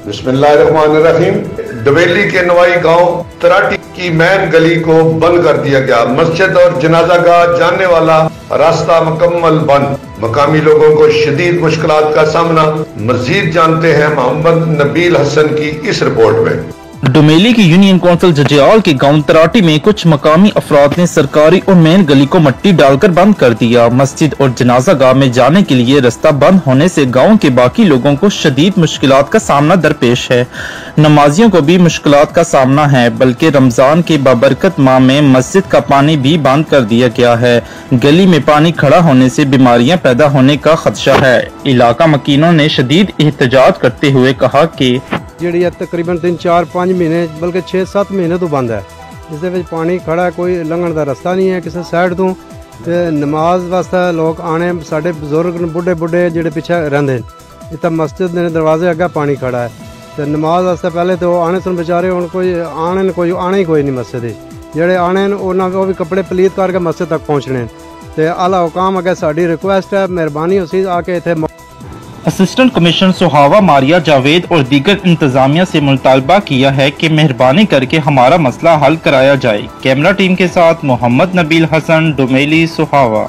बिस्मिल्लाहिर्रहमानिर्रहीम। डवेली के नवाई गांव तराटी की मैन गली को बंद कर दिया गया। मस्जिद और जनाजा गाह जाने वाला रास्ता मुकम्मल बंद। मकामी लोगों को शदीद मुश्किलात का सामना। मजीद जानते हैं मोहम्मद नबील हसन की इस रिपोर्ट में। डोमेली की यूनियन काउंसिल जजियाल के गांव तराटी में कुछ मकामी अफराद ने सरकारी और मेन गली को मट्टी डालकर बंद कर दिया। मस्जिद और जनाजा गाह में जाने के लिए रास्ता बंद होने से गांव के बाकी लोगों को शदीद मुश्किलात का सामना दरपेश है। नमाजियों को भी मुश्किलात का सामना है, बल्कि रमजान के बाबरकत माह में मस्जिद का पानी भी बंद कर दिया गया है। गली में पानी खड़ा होने से बीमारियां पैदा होने का खदशा है। इलाका मकीनों ने शदीद एहतजाज करते हुए कहा कि ਜਿਹੜੀ ਹੈ ਤਕਰੀਬਨ 3-4-5 ਮਹੀਨੇ ਬਲਕਿ 6-7 ਮਹੀਨੇ ਤੋਂ ਬੰਦ ਹੈ। ਇਸ ਦੇ ਵਿੱਚ ਪਾਣੀ ਖੜਾ, ਕੋਈ ਲੰਘਣ ਦਾ ਰਸਤਾ ਨਹੀਂ ਹੈ ਕਿਸੇ ਸਾਈਡ ਤੋਂ। ਤੇ ਨਮਾਜ਼ ਵਾਸਤੇ ਲੋਕ ਆਣੇ, ਸਾਡੇ ਬਜ਼ੁਰਗ ਬੁੱਢੇ ਜਿਹੜੇ ਪਿੱਛੇ ਰਹਿੰਦੇ ਨੇ। ਇੱਥੇ ਮਸਜਿਦ ਦੇ ਦਰਵਾਜ਼ੇ ਅੱਗੇ ਪਾਣੀ ਖੜਾ ਹੈ ਤੇ ਨਮਾਜ਼ ਵਾਸਤੇ ਪਹਿਲੇ ਤਾਂ ਉਹ ਆਣੇ ਸਨ ਵਿਚਾਰੇ, ਹੁਣ ਕੋਈ ਆਣੇ ਹੀ ਕੋਈ ਨਹੀਂ ਮਸਜਿਦ ਦੇ। ਜਿਹੜੇ ਆਣੇ ਨੇ ਉਹਨਾਂ ਉਹ ਵੀ ਕੱਪੜੇ ਪਲੀਤ ਕਰਕੇ ਮਸਜਿਦ ਤੱਕ ਪਹੁੰਚਣੇ ਤੇ ਆਲਾ ਹੁਕਾਮ ਅੱਗੇ ਸਾਡੀ ਰਿਕੁਐਸਟ ਹੈ, ਮਿਹਰਬਾਨੀ ਹੋਸੀ आ के इतने। असिस्टेंट कमिश्नर सुहावा मारिया जावेद और दीगर इंतजामिया से मुतालबा किया है कि मेहरबानी करके हमारा मसला हल कराया जाए। कैमरा टीम के साथ मोहम्मद नबील हसन, डोमेली, सुहावा।